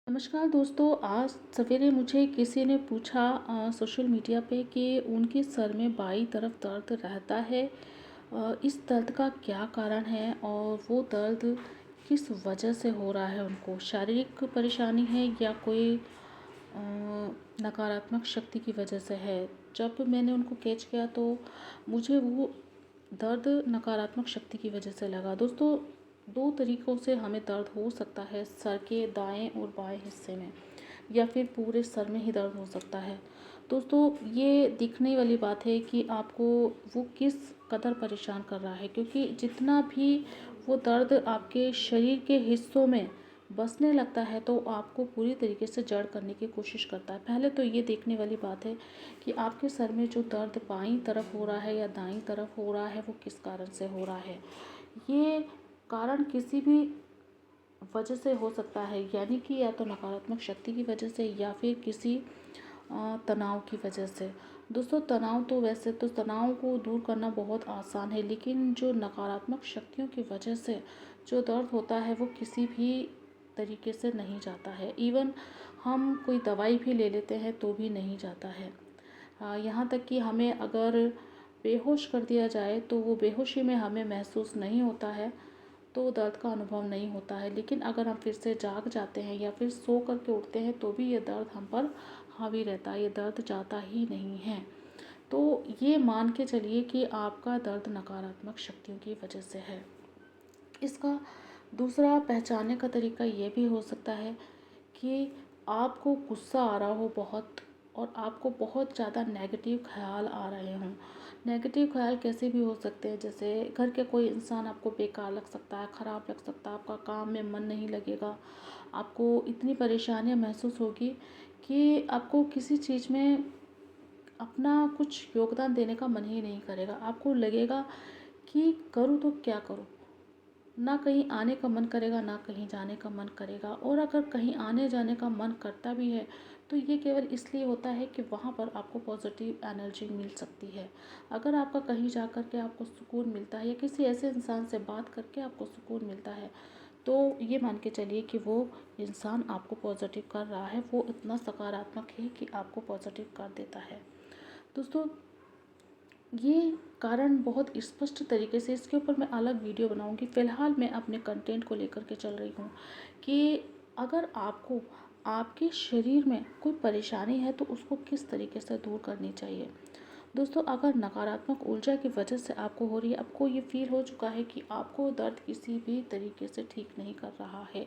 नमस्कार दोस्तों। आज सवेरे मुझे किसी ने पूछा सोशल मीडिया पे कि उनके सर में बाईं तरफ दर्द रहता है। इस दर्द का क्या कारण है और वो दर्द किस वजह से हो रहा है, उनको शारीरिक परेशानी है या कोई नकारात्मक शक्ति की वजह से है। जब मैंने उनको कैच किया तो मुझे वो दर्द नकारात्मक शक्ति की वजह से लगा। दोस्तों, दो तरीक़ों से हमें दर्द हो सकता है, सर के दाएं और बाएं हिस्से में, या फिर पूरे सर में ही दर्द हो सकता है। दोस्तों, ये दिखने वाली बात है कि आपको वो किस कदर परेशान कर रहा है, क्योंकि जितना भी वो दर्द आपके शरीर के हिस्सों में बसने लगता है तो आपको पूरी तरीके से जड़ करने की कोशिश करता है। पहले तो ये देखने वाली बात है कि आपके सर में जो दर्द बाईं तरफ हो रहा है या दाईं तरफ हो रहा है, वो किस कारण से हो रहा है। ये कारण किसी भी वजह से हो सकता है, यानी कि या तो नकारात्मक शक्ति की वजह से या फिर किसी तनाव की वजह से। दोस्तों, तनाव तो वैसे तो तनाव को दूर करना बहुत आसान है, लेकिन जो नकारात्मक शक्तियों की वजह से जो दर्द होता है वो किसी भी तरीके से नहीं जाता है। इवन हम कोई दवाई भी ले लेते हैं तो भी नहीं जाता है। यहाँ तक कि हमें अगर बेहोश कर दिया जाए तो वो बेहोशी में हमें महसूस नहीं होता है, तो दर्द का अनुभव नहीं होता है। लेकिन अगर हम फिर से जाग जाते हैं या फिर सो कर के उठते हैं तो भी ये दर्द हम पर हावी रहता है, ये दर्द जाता ही नहीं है। तो ये मान के चलिए कि आपका दर्द नकारात्मक शक्तियों की वजह से है। इसका दूसरा पहचानने का तरीका ये भी हो सकता है कि आपको गुस्सा आ रहा हो बहुत, और आपको बहुत ज़्यादा नेगेटिव ख़्याल आ रहे हों। नेगेटिव ख़्याल कैसे भी हो सकते हैं, जैसे घर के कोई इंसान आपको बेकार लग सकता है, ख़राब लग सकता है, आपका काम में मन नहीं लगेगा, आपको इतनी परेशानियां महसूस होगी कि आपको किसी चीज़ में अपना कुछ योगदान देने का मन ही नहीं करेगा। आपको लगेगा कि करूँ तो क्या करूँ, ना कहीं आने का मन करेगा ना कहीं जाने का मन करेगा। और अगर कहीं आने जाने का मन करता भी है तो ये केवल इसलिए होता है कि वहाँ पर आपको पॉजिटिव एनर्जी मिल सकती है। अगर आपका कहीं जा कर के आपको सुकून मिलता है या किसी ऐसे इंसान से बात करके आपको सुकून मिलता है, तो ये मान के चलिए कि वो इंसान आपको पॉजिटिव कर रहा है, वो इतना सकारात्मक है कि आपको पॉजिटिव कर देता है। दोस्तों, ये कारण बहुत स्पष्ट तरीके से इसके ऊपर मैं अलग वीडियो बनाऊंगी। फ़िलहाल मैं अपने कंटेंट को लेकर के चल रही हूँ कि अगर आपको आपके शरीर में कोई परेशानी है तो उसको किस तरीके से दूर करनी चाहिए। दोस्तों, अगर नकारात्मक ऊर्जा की वजह से आपको हो रही है, आपको ये फ़ील हो चुका है कि आपको दर्द किसी भी तरीके से ठीक नहीं कर रहा है,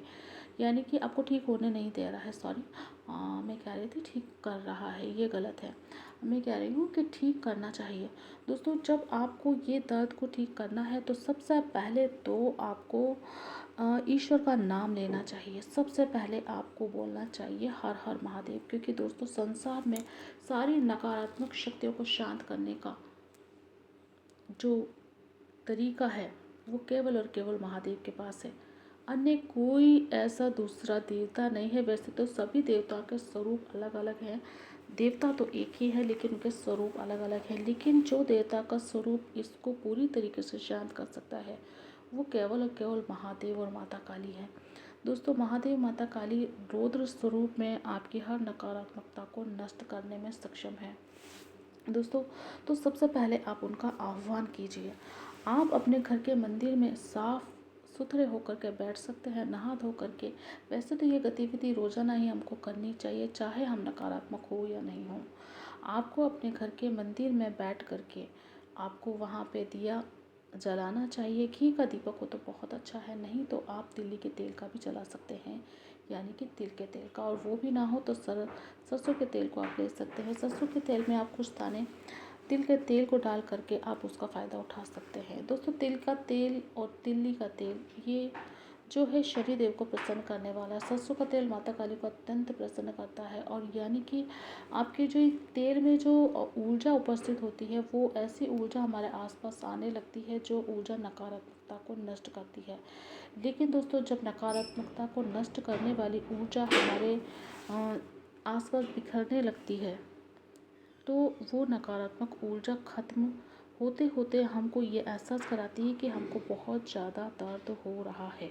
यानी कि आपको ठीक होने नहीं दे रहा है, सॉरी, मैं कह रही थी ठीक कर रहा है, ये गलत है। मैं कह रही हूँ कि ठीक करना चाहिए। दोस्तों, जब आपको ये दर्द को ठीक करना है तो सबसे पहले तो आपको ईश्वर का नाम लेना चाहिए। सबसे पहले आपको बोलना चाहिए हर हर महादेव, क्योंकि दोस्तों संसार में सारी नकारात्मक शक्तियों को शांत करने का जो तरीका है वो केवल और केवल महादेव के पास है। अन्य कोई ऐसा दूसरा देवता नहीं है। वैसे तो सभी देवताओं के स्वरूप अलग अलग हैं, देवता तो एक ही है लेकिन उनके स्वरूप अलग अलग हैं। लेकिन जो देवता का स्वरूप इसको पूरी तरीके से शांत कर सकता है वो केवल और केवल महादेव और माता काली है। दोस्तों, महादेव माता काली रौद्र स्वरूप में आपकी हर नकारात्मकता को नष्ट करने में सक्षम है। दोस्तों, तो सबसे पहले आप उनका आह्वान कीजिए। आप अपने घर के मंदिर में साफ सुथरे होकर के बैठ सकते हैं, नहा धो करके। वैसे तो ये गतिविधि रोज़ाना ही हमको करनी चाहिए, चाहे हम नकारात्मक हो या नहीं हो। आपको अपने घर के मंदिर में बैठ करके आपको वहाँ पे दिया जलाना चाहिए। घी का दीपक हो तो बहुत अच्छा है, नहीं तो आप तिल्ली के तेल का भी जला सकते हैं, यानी कि तिल के तेल का। और वो भी ना हो तो सरसों के तेल को आप ले सकते हैं। सरसों के तेल में आप कुछ दाने तिल के तेल को डाल करके आप उसका फ़ायदा उठा सकते हैं। दोस्तों, तिल का तेल और तिल्ली का तेल ये जो है शनि देव को प्रसन्न करने वाला है। सरसों का तेल माता काली को अत्यंत प्रसन्न करता है, और यानी कि आपके जो ये तेल में जो ऊर्जा उपस्थित होती है वो ऐसी ऊर्जा हमारे आसपास आने लगती है जो ऊर्जा नकारात्मकता को नष्ट करती है। लेकिन दोस्तों, जब नकारात्मकता को नष्ट करने वाली ऊर्जा हमारे आसपास बिखरने लगती है तो वो नकारात्मक ऊर्जा खत्म होते होते हमको ये एहसास कराती है कि हमको बहुत ज़्यादा दर्द हो रहा है।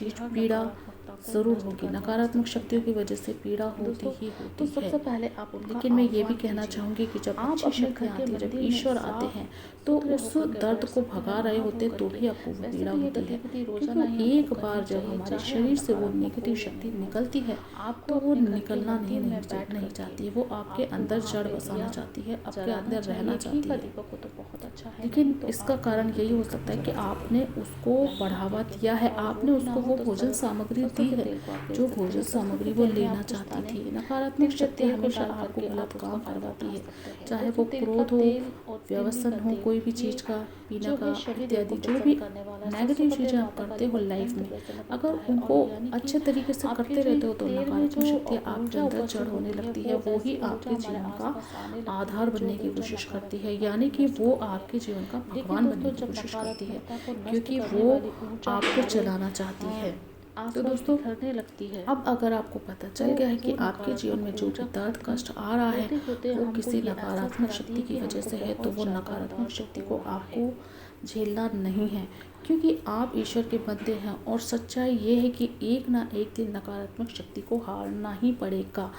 चीज़ हर पीड़ा नकारात्मकता को ज़रूर नष्ट होगी। करने में नकारात्मक सक्षम शक्तियों है। की वजह से पीड़ा होती दोस्तों, ही तो होती सबसे है। पहले आप उनका लेकिन मैं ये भी आह्वान कहना कीजिए। चाहूँगी कि जब आप अच्छी अपने घर शक्तियाँ के आती हैं, जब मंदिर में ईश्वर आते साफ हैं, तो सुथरे उस होकर के दर्द बैठ को सकते हैं, भगा रहे नहा होते धो हैं तो करके। भी आपको वो वैसे पीड़ा तो ये होती है। गतिविधि क्योंकि रोजाना ही एक आपको बार करनी जब चाहिए, हमारे चाहे शरीर हम से वो नकारात्मक हो नेगेटिव या शक्ति नहीं हो। निकलती है आपको तो वो अपने घर के निकलना मंदिर में नहीं बैठ नहीं करके चाहती, वो आपके आपको अंदर वहाँ जड़ पे बसाना दिया चाहती है, आपके जलाना अंदर रहना चाहिए। घी चाहती का है। दीपक हो तो बहुत अच्छा है, नहीं लेकिन तो इसका आप कारण घी के यही हो दीपक सकता भी है कि जला सकते आपने हैं। उसको यानी कि बढ़ावा तेल के दिया है, साथ, और वो आपने भी ना उसको हो वो तो भोजन सामग्री सरसों दी के है तेल को आप ले जो सकते भोजन हैं। सरसों के सामग्री वो तेल में लेना आप कुछ चाहती दाने थी। नकारात्मक तिल के शक्तियाँ तेल में हमेशा डाल आपको करके गलत आप उसका काम फ़ायदा करवाती उठा है, सकते हैं। चाहे दोस्तों, वो तिल का क्रोध हो, तेल और तिल्ली व्यसन का हो, तेल कोई भी ये चीज़ का पीने जो का है शनि देव को इत्यादि, जो प्रसन्न भी करने वाला है। सरसों नेगेटिव का तेल चीज़ें आप माता करते काली हो को लाइफ अत्यंत में, प्रसन्न अगर करता है, और उनको यानी कि अच्छे तरीके से आपके करते जो रहते ये हो तो तेल में नकारात्मक जो शक्तियाँ आपके ऊर्जा अंदर उपस्थित जड़ होने होती है, लगती है, वो वो ही ऐसी ऊर्जा आपके हमारे जीवन का आसपास आने लगती आधार है जो बनने की ऊर्जा कोशिश करती है, नकारात्मकता यानी को कि नष्ट वो कर रही है। आपके जीवन का देखिए भगवान बनने दोस्तों, की जब कोशिश करती है, नकारात्मकता को नष्ट क्योंकि करने वो वाली ऊर्जा आपको हमारे चलाना चाहती है। तो आसपास दोस्तों, बिखरने लगती है, अब अगर आपको पता तो चल गया है कि वो आपके जीवन में नकारात्मक जो भी ऊर्जा दर्द खत्म कष्ट आ रहा है होते होते वो हमको किसी ये एहसास नकारात्मक कराती शक्ति है की कि वजह हमको से है, तो बहुत वो ज़्यादा नकारात्मक दर्द शक्ति हो को रहा है। आपको झेलना नहीं है। क्योंकि आप ईश्वर के बंदे हैं और सच्चाई ये है कि एक ना एक दिन नकारात्मक शक्ति को हारना ही पड़ेगा।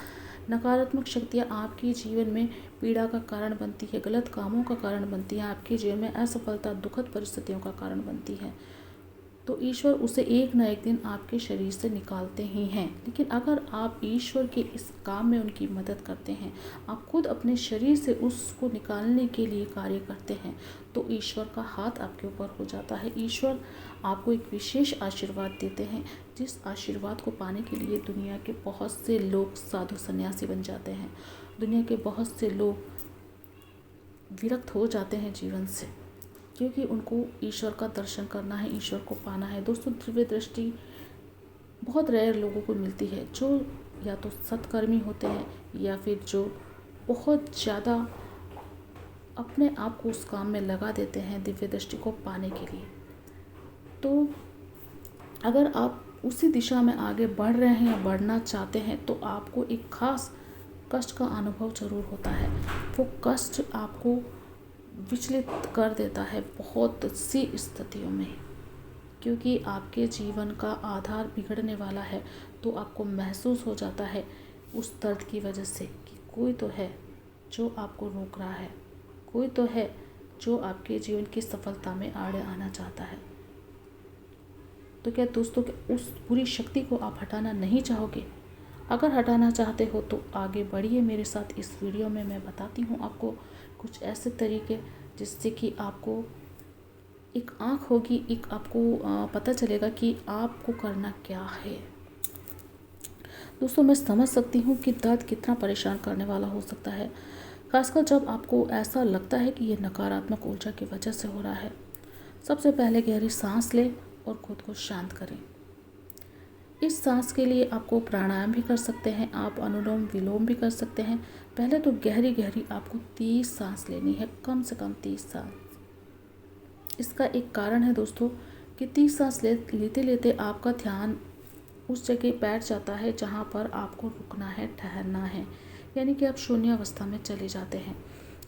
नकारात्मक शक्तियाँ आपके जीवन में पीड़ा का कारण बनती है, गलत कामों का कारण बनती है, आपके जीवन में असफलता, दुखद परिस्थितियों का कारण बनती है। तो ईश्वर उसे एक ना एक दिन आपके शरीर से निकालते ही हैं। लेकिन अगर आप ईश्वर के इस काम में उनकी मदद करते हैं, आप खुद अपने शरीर से उसको निकालने के लिए कार्य करते हैं, तो ईश्वर का हाथ आपके ऊपर हो जाता है। ईश्वर आपको एक विशेष आशीर्वाद देते हैं, जिस आशीर्वाद को पाने के लिए दुनिया के बहुत से लोग साधु सन्यासी बन जाते हैं। दुनिया के बहुत से लोग विरक्त हो जाते हैं जीवन से, क्योंकि उनको ईश्वर का दर्शन करना है, ईश्वर को पाना है। दोस्तों, दिव्य दृष्टि बहुत रेयर लोगों को मिलती है, जो या तो सत्कर्मी होते हैं या फिर जो बहुत ज़्यादा अपने आप को उस काम में लगा देते हैं दिव्य दृष्टि को पाने के लिए। तो अगर आप उसी दिशा में आगे बढ़ रहे हैं या बढ़ना चाहते हैं, तो आपको एक खास कष्ट का अनुभव ज़रूर होता है। वो कष्ट आपको विचलित कर देता है बहुत सी स्थितियों में, क्योंकि आपके जीवन का आधार बिगड़ने वाला है। तो आपको महसूस हो जाता है उस दर्द की वजह से कि कोई तो है जो आपको रोक रहा है, कोई तो है जो आपके जीवन की सफलता में आड़े आना चाहता है। तो क्या दोस्तों, कि उस बुरी शक्ति को आप हटाना नहीं चाहोगे? अगर हटाना चाहते हो तो आगे बढ़िए मेरे साथ। इस वीडियो में मैं बताती हूँ आपको कुछ ऐसे तरीके जिससे कि आपको एक आँख होगी, एक आपको पता चलेगा कि आपको करना क्या है। दोस्तों, मैं समझ सकती हूँ कि दर्द कितना परेशान करने वाला हो सकता है, खासकर जब आपको ऐसा लगता है कि ये नकारात्मक ऊर्जा की वजह से हो रहा है। सबसे पहले गहरी सांस लें और खुद को शांत करें। इस सांस के लिए आपको प्राणायाम भी कर सकते हैं, आप अनुलोम विलोम भी कर सकते हैं। पहले तो गहरी गहरी आपको 30 सांस लेनी है, कम से कम 30 सांस। इसका एक कारण है दोस्तों कि 30 सांस लेते लेते आपका ध्यान उस जगह बैठ जाता है जहाँ पर आपको रुकना है, ठहरना है, यानी कि आप शून्यावस्था में चले जाते हैं।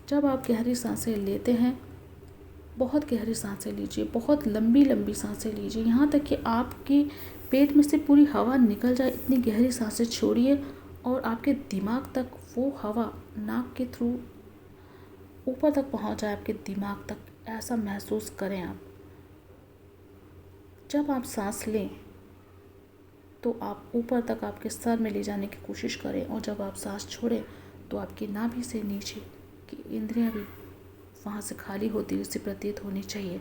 जब आप गहरी सांसें लेते हैं, बहुत गहरी सांसें लीजिए, बहुत लंबी लंबी सांसें लीजिए, यहाँ तक कि आपके पेट में से पूरी हवा निकल जाए, इतनी गहरी सांसें छोड़िए और आपके दिमाग तक वो हवा नाक के थ्रू ऊपर तक पहुँच जाए, आपके दिमाग तक, ऐसा महसूस करें आप। जब आप सांस लें तो आप ऊपर तक आपके सर में ले जाने की कोशिश करें, और जब आप सांस छोड़ें तो आपकी नाभि से नीचे की इंद्रियां भी वहाँ से खाली होती हुई प्रतीत होनी चाहिए।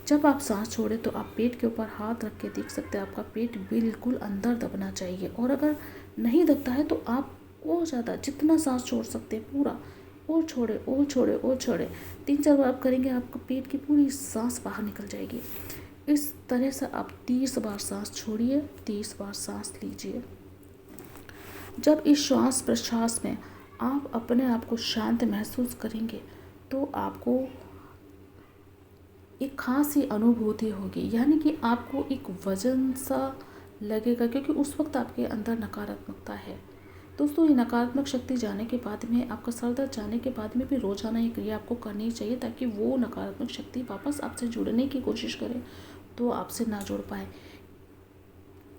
जब आप सांस छोड़ें तो आप पेट के ऊपर हाथ रख के देख सकते हैं, आपका पेट बिल्कुल अंदर दबना चाहिए। और अगर नहीं दबता है तो आप और ज़्यादा जितना सांस छोड़ सकते हैं पूरा और छोड़े और छोड़े और छोड़े। 3-4 बार आप करेंगे, आपका पेट की पूरी सांस बाहर निकल जाएगी। इस तरह से आप 30 बार सांस छोड़िए, 30 बार सांस लीजिए। जब इस श्वास प्रश्वास में आप अपने आप को शांत महसूस करेंगे तो आपको एक खास ही अनुभूति होगी, यानी कि आपको एक वजन सा लगेगा, क्योंकि उस वक्त आपके अंदर नकारात्मकता है। दोस्तों, ये नकारात्मक शक्ति जाने के बाद में, आपका सर दर्द जाने के बाद में भी रोजाना ये क्रिया आपको करनी चाहिए, ताकि वो नकारात्मक शक्ति वापस आपसे जुड़ने की कोशिश करे तो आपसे ना जुड़ पाए।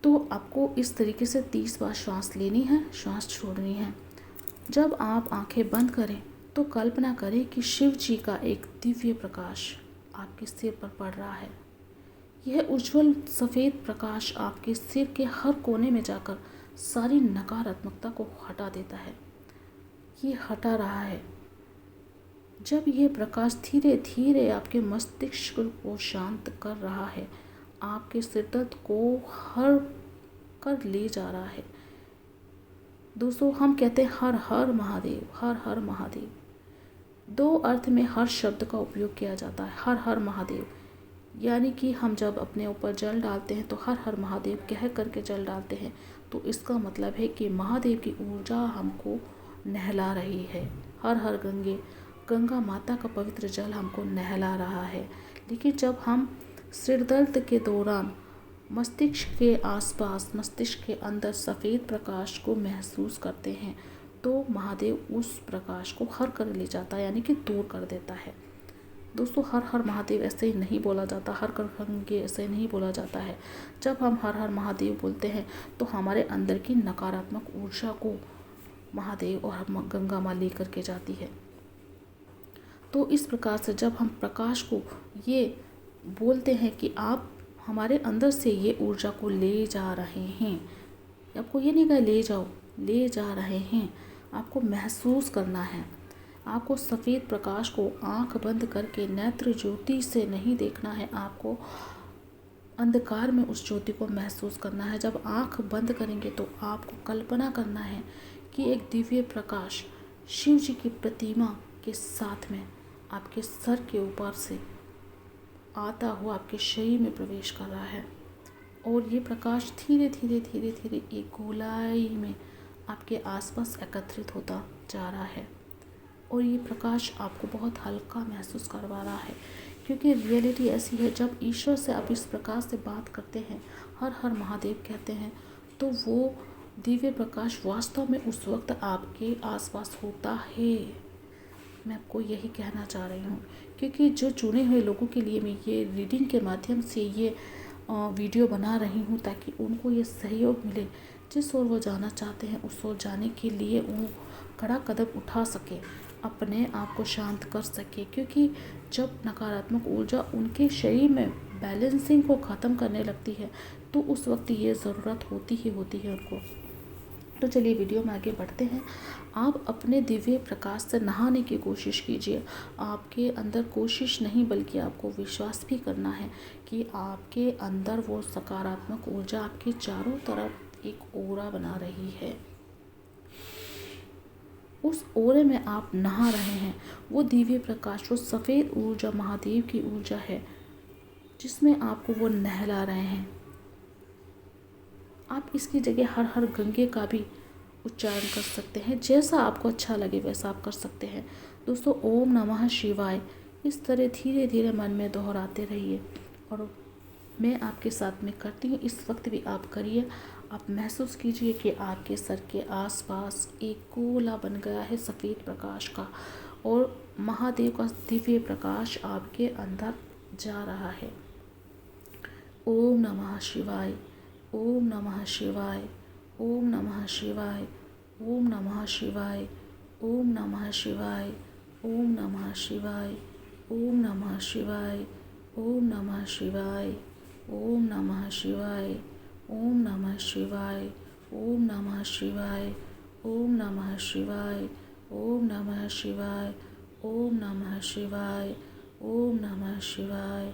तो आपको इस तरीके से 30 बार श्वास लेनी है, श्वास छोड़नी है। जब आप आंखें बंद करें तो कल्पना करें कि शिव जी का एक दिव्य प्रकाश आपके सिर पर पड़ रहा है। यह उज्जवल सफ़ेद प्रकाश आपके सिर के हर कोने में जाकर सारी नकारात्मकता को हटा देता है। ये हटा रहा है। जब यह प्रकाश धीरे धीरे आपके मस्तिष्क को शांत कर रहा है, आपके सिर दर्द को हर कर ले जा रहा है। दोस्तों, हम कहते हैं हर हर महादेव, हर हर महादेव। 2 अर्थ में हर शब्द का उपयोग किया जाता है। हर हर महादेव यानी कि हम जब अपने ऊपर जल डालते हैं तो हर हर महादेव कह करके जल डालते हैं, तो इसका मतलब है कि महादेव की ऊर्जा हमको नहला रही है। हर हर गंगे, गंगा माता का पवित्र जल हमको नहला रहा है। लेकिन जब हम सिर दर्द के दौरान मस्तिष्क के आसपास, मस्तिष्क के अंदर सफ़ेद प्रकाश को महसूस करते हैं, तो महादेव उस प्रकाश को हर कर ले जाता है, यानी कि दूर कर देता है। दोस्तों हर हर महादेव ऐसे ही नहीं बोला जाता, हर कर गंगे ऐसे नहीं बोला जाता है। जब हम हर हर महादेव बोलते हैं तो हमारे अंदर की नकारात्मक ऊर्जा को महादेव और गंगा माँ लेकर के जाती है। तो इस प्रकार से जब हम प्रकाश को ये बोलते हैं कि आप हमारे अंदर से ये ऊर्जा को ले जा रहे हैं, आपको ये नहीं कहा ले जाओ, ले जा रहे हैं, आपको महसूस करना है। आपको सफ़ेद प्रकाश को आंख बंद करके नेत्र ज्योति से नहीं देखना है, आपको अंधकार में उस ज्योति को महसूस करना है। जब आंख बंद करेंगे तो आपको कल्पना करना है कि एक दिव्य प्रकाश शिव जी की प्रतिमा के साथ में आपके सर के ऊपर से आता हुआ आपके शरीर में प्रवेश कर रहा है, और ये प्रकाश धीरे धीरे धीरे धीरे एक गोलाई में आपके आसपास एकत्रित होता जा रहा है, और ये प्रकाश आपको बहुत हल्का महसूस करवा रहा है। क्योंकि रियलिटी ऐसी है, जब ईश्वर से आप इस प्रकार से बात करते हैं, हर हर महादेव कहते हैं, तो वो दिव्य प्रकाश वास्तव में उस वक्त आपके आसपास होता है। मैं आपको यही कहना चाह रही हूँ, क्योंकि जो चुने हुए लोगों के लिए मैं ये रीडिंग के माध्यम से ये वीडियो बना रही हूँ, ताकि उनको ये सहयोग मिले। जिस ओर वो जाना चाहते हैं उस ओर जाने के लिए वो कड़ा कदम उठा सके, अपने आप को शांत कर सके। क्योंकि जब नकारात्मक ऊर्जा उनके शरीर में बैलेंसिंग को ख़त्म करने लगती है, तो उस वक्त ये ज़रूरत होती ही होती है उनको। तो चलिए वीडियो में आगे बढ़ते हैं। आप अपने दिव्य प्रकाश से नहाने की कोशिश कीजिए। आपके अंदर कोशिश नहीं बल्कि आपको विश्वास भी करना है कि आपके अंदर वो सकारात्मक ऊर्जा आपके चारों तरफ एक ओरा बना रही है। उस ओरे में आप नहा रहे हैं। वो दिव्य प्रकाश, वो सफ़ेद ऊर्जा महादेव की ऊर्जा है, जिसमें आपको वो नहला रहे हैं। आप इसकी जगह हर हर गंगे का भी उच्चारण कर सकते हैं। जैसा आपको अच्छा लगे वैसा आप कर सकते हैं। दोस्तों ओम नमः शिवाय इस तरह धीरे धीरे मन में दोहराते रहिए, और मैं आपके साथ में करती हूँ। इस वक्त भी आप करिए। आप महसूस कीजिए कि आपके सर के आसपास एक गोला बन गया है सफ़ेद प्रकाश का, और महादेव का दिव्य प्रकाश आपके अंदर जा रहा है। ओम नमः शिवाय, ओम नमः शिवाय, ओम नमः शिवाय, ओम नमः शिवाय, ओम नमः शिवाय, ओम नमः शिवाय, ओम नमः शिवाय, ओम नमः शिवाय, ओम नमः शिवाय, ओम नमः शिवाय, ओम नमः शिवाय, ओम नमः शिवाय, ओम नमः शिवाय, ओम नमः शिवाय, ओम नमः शिवाय,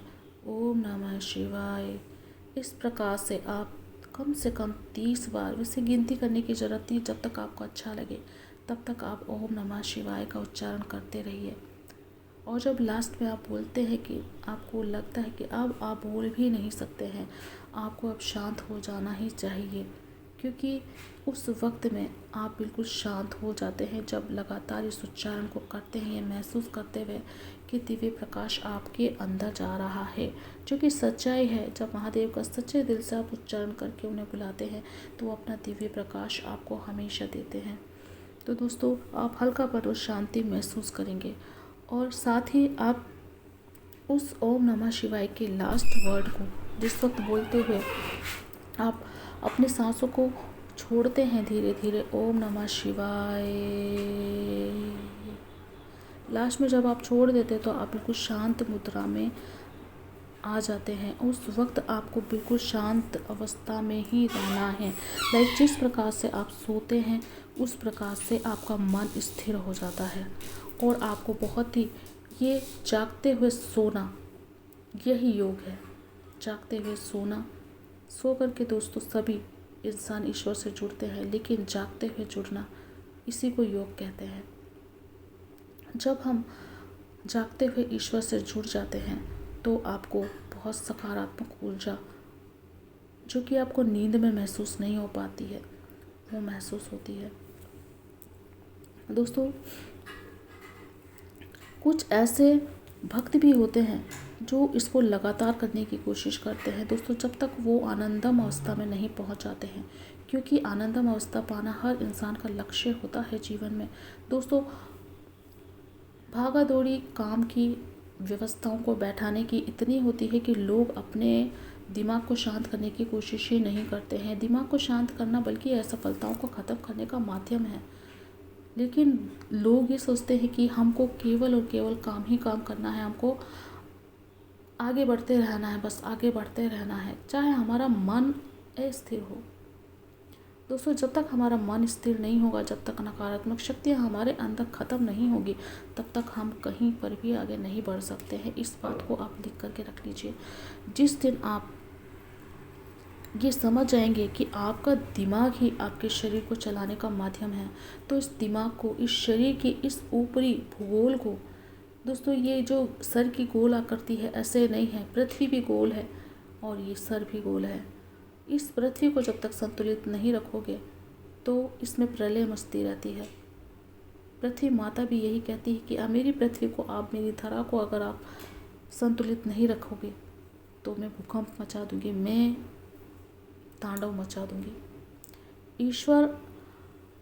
ओम नमः शिवाय। इस प्रकार से आप कम से कम 30 बार, वैसे गिनती करने की ज़रूरत नहीं, जब तक आपको अच्छा लगे तब तक आप ओम नमः शिवाय का उच्चारण करते रहिए। और जब लास्ट में आप बोलते हैं कि आपको लगता है कि अब आप बोल भी नहीं सकते हैं, आपको अब शांत हो जाना ही चाहिए, क्योंकि उस वक्त में आप बिल्कुल शांत हो जाते हैं जब लगातार इस उच्चारण को करते हैं, ये महसूस करते हुए कि दिव्य प्रकाश आपके अंदर जा रहा है, जो कि सच्चाई है। जब महादेव का सच्चे दिल से आप उच्चारण करके उन्हें बुलाते हैं तो वो अपना दिव्य प्रकाश आपको हमेशा देते हैं। तो दोस्तों आप हल्कापन और शांति महसूस करेंगे, और साथ ही आप उस ओम नमः शिवाय के लास्ट वर्ड को जिस वक्त बोलते हुए आप अपने सांसों को छोड़ते हैं धीरे धीरे, ओम नमः शिवाय, लास्ट में जब आप छोड़ देते हैं तो आप बिल्कुल शांत मुद्रा में आ जाते हैं। उस वक्त आपको बिल्कुल शांत अवस्था में ही रहना है। लाइक जिस प्रकार से आप सोते हैं उस प्रकार से आपका मन स्थिर हो जाता है, और आपको बहुत ही ये जागते हुए सोना, यही योग है, जागते हुए सोना। सो करके दोस्तों सभी इंसान ईश्वर से जुड़ते हैं, लेकिन जागते हुए जुड़ना, इसी को योग कहते हैं। जब हम जागते हुए ईश्वर से जुड़ जाते हैं तो आपको बहुत सकारात्मक ऊर्जा, जो कि आपको नींद में महसूस नहीं हो पाती है, वो महसूस होती है। दोस्तों कुछ ऐसे भक्त भी होते हैं जो इसको लगातार करने की कोशिश करते हैं दोस्तों, जब तक वो आनंदम अवस्था में नहीं पहुंच जाते हैं, क्योंकि आनंदम अवस्था पाना हर इंसान का लक्ष्य होता है जीवन में। दोस्तों भागा दौड़ी काम की व्यवस्थाओं को बैठाने की इतनी होती है कि लोग अपने दिमाग को शांत करने की कोशिश ही नहीं करते हैं। दिमाग को शांत करना बल्कि असफलताओं को ख़त्म करने का माध्यम है। लेकिन लोग ये सोचते हैं कि हमको केवल और केवल काम ही काम करना है, हमको आगे बढ़ते रहना है, बस आगे बढ़ते रहना है, चाहे हमारा मन अस्थिर हो। दोस्तों, जब तक हमारा मन स्थिर नहीं होगा, जब तक नकारात्मक शक्तियाँ हमारे अंदर ख़त्म नहीं होगी, तब तक हम कहीं पर भी आगे नहीं बढ़ सकते हैं। इस बात को आप लिख करके रख लीजिए। जिस दिन आप ये समझ जाएंगे कि आपका दिमाग ही आपके शरीर को चलाने का माध्यम है, तो इस दिमाग को, इस शरीर की इस ऊपरी भूगोल को, दोस्तों ये जो सर की गोल आकृति है ऐसे नहीं है, पृथ्वी भी गोल है और ये सर भी गोल है। इस पृथ्वी को जब तक संतुलित नहीं रखोगे तो इसमें प्रलय मचती रहती है। पृथ्वी माता भी यही कहती है कि मेरी पृथ्वी को, आप मेरी धरा को अगर आप संतुलित नहीं रखोगे तो मैं भूकंप मचा दूंगी, मैं तांडव मचा दूंगी। ईश्वर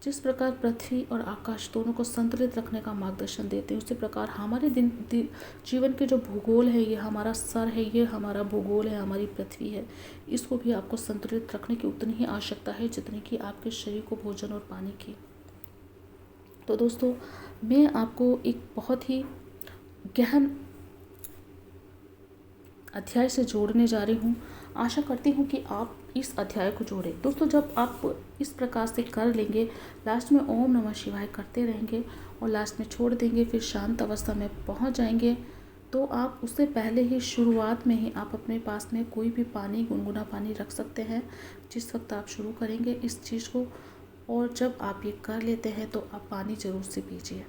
जिस प्रकार पृथ्वी और आकाश दोनों को संतुलित रखने का मार्गदर्शन देते हैं, उसी प्रकार हमारे जीवन के जो भूगोल है, ये हमारा सर है, ये हमारा भूगोल है, हमारी पृथ्वी है, इसको भी आपको संतुलित रखने की उतनी ही आवश्यकता है जितनी कि आपके शरीर को भोजन और पानी की। तो दोस्तों, मैं आपको एक बहुत ही गहन अध्याय से जोड़ने जा रही हूँ। आशा करती हूँ कि आप इस अध्याय को जोड़ें। दोस्तों, जब आप इस प्रकार से कर लेंगे, लास्ट में ओम नमः शिवाय करते रहेंगे और लास्ट में छोड़ देंगे, फिर शांत अवस्था में पहुँच जाएंगे, तो आप उससे पहले ही शुरुआत में ही आप अपने पास में कोई भी पानी, गुनगुना पानी रख सकते हैं जिस वक्त आप शुरू करेंगे इस चीज़ को। और जब आप ये कर लेते हैं तो आप पानी ज़रूर से पीजिए।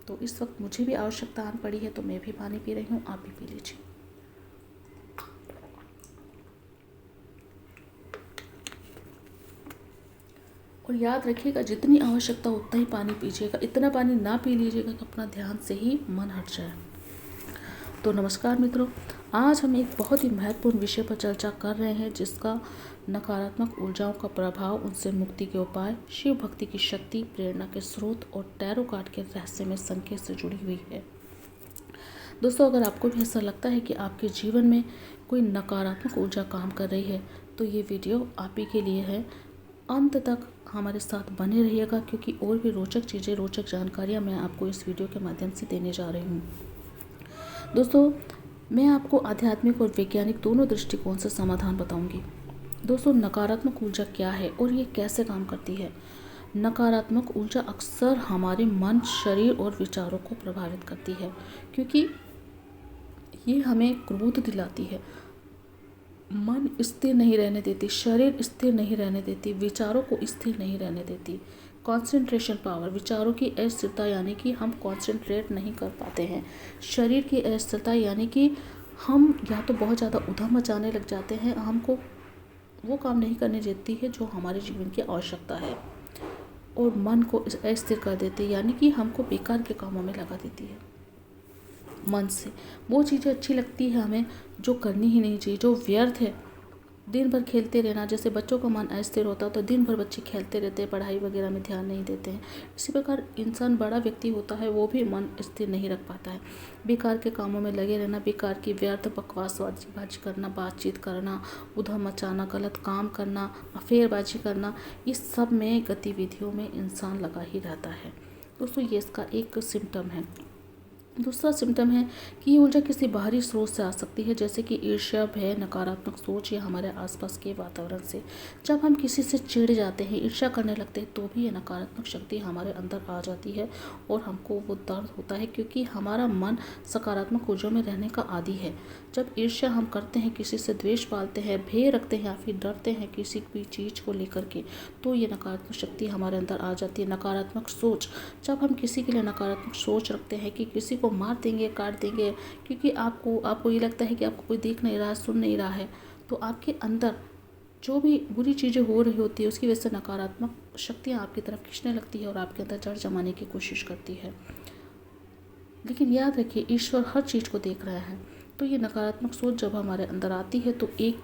तो इस वक्त मुझे भी आवश्यकता आन पड़ी है तो मैं भी पानी पी रही हूँ, आप भी पी लीजिए। और याद रखिएगा, जितनी आवश्यकता उतना ही पानी पीजिएगा, इतना पानी ना पी लीजिएगा कि अपना ध्यान से ही मन हट जाए। तो नमस्कार मित्रों, आज हम एक बहुत ही महत्वपूर्ण विषय पर चर्चा कर रहे हैं जिसका नकारात्मक ऊर्जाओं का प्रभाव, उनसे मुक्ति के उपाय, शिव भक्ति की शक्ति, प्रेरणा के स्रोत और टैरो कार्ड के रहस्यमय संकेत से जुड़ी हुई है। दोस्तों, अगर आपको भी ऐसा लगता है कि आपके जीवन में कोई नकारात्मक ऊर्जा काम कर रही है तो ये वीडियो आप ही के लिए है। अंत तक हमारे साथ बने रहिएगा क्योंकि और भी रोचक चीज़ें, रोचक जानकारियाँ मैं आपको इस वीडियो के माध्यम से देने जा रही हूँ। दोस्तों, मैं आपको आध्यात्मिक और वैज्ञानिक दोनों दृष्टिकोण से समाधान बताऊंगी। दोस्तों, नकारात्मक ऊर्जा क्या है और ये कैसे काम करती है। नकारात्मक ऊर्जा अक्सर हमारे मन, शरीर और विचारों को प्रभावित करती है क्योंकि ये हमें क्रोध दिलाती है, मन स्थिर नहीं रहने देती, शरीर स्थिर नहीं रहने देती, विचारों को स्थिर नहीं रहने देती। कंसंट्रेशन पावर, विचारों की अस्थिरता यानी कि हम कंसंट्रेट नहीं कर पाते हैं। शरीर की अस्थिरता यानी कि हम या तो बहुत ज़्यादा उधम मचाने लग जाते हैं, हमको वो काम नहीं करने देती है जो हमारे जीवन की आवश्यकता है, और मन को अस्थिर कर देती है यानी कि हमको बेकार के कामों में लगा देती है। मन से वो चीज़ें अच्छी लगती है हमें जो करनी ही नहीं चाहिए, जो व्यर्थ है। दिन भर खेलते रहना, जैसे बच्चों का मन अस्थिर होता है तो दिन भर बच्चे खेलते रहते हैं, पढ़ाई वगैरह में ध्यान नहीं देते हैं। इसी प्रकार इंसान, बड़ा व्यक्ति होता है, वो भी मन स्थिर नहीं रख पाता है। बेकार के कामों में लगे रहना, बेकार की व्यर्थ बकवासबाजी करना, बातचीत करना, उधम मचाना, गलत काम करना, अफेयरबाजी करना, इस सब में गतिविधियों में इंसान लगा ही रहता है। दोस्तों, ये इसका एक सिम्टम है। दूसरा सिम्टम है कि ये ऊर्जा किसी बाहरी स्रोत से आ सकती है, जैसे कि ईर्ष्या, भय, नकारात्मक सोच या हमारे आसपास के वातावरण से। जब हम किसी से चिढ़ जाते हैं, ईर्ष्या करने लगते हैं, तो भी ये नकारात्मक शक्ति हमारे अंदर आ जाती है और हमको वो दर्द होता है क्योंकि हमारा मन सकारात्मक ऊर्जा में रहने का आदी है। जब ईर्ष्या हम करते हैं, किसी से द्वेष पालते हैं, भय रखते हैं या फिर डरते हैं किसी भी चीज़ को लेकर के, तो ये नकारात्मक शक्ति हमारे अंदर आ जाती है। नकारात्मक सोच, जब हम किसी के लिए नकारात्मक सोच रखते हैं कि किसी को मार देंगे, काट देंगे, क्योंकि आपको ये लगता है कि आपको कोई देख नहीं रहा, सुन नहीं रहा है, तो आपके अंदर जो भी बुरी चीज़ें हो रही होती है उसकी वजह से नकारात्मक शक्तियाँ आपकी तरफ खींचने लगती है और आपके अंदर जड़ जमाने की कोशिश करती है। लेकिन याद रखिए, ईश्वर हर चीज़ को देख रहा है। तो ये नकारात्मक सोच जब हमारे अंदर आती है तो एक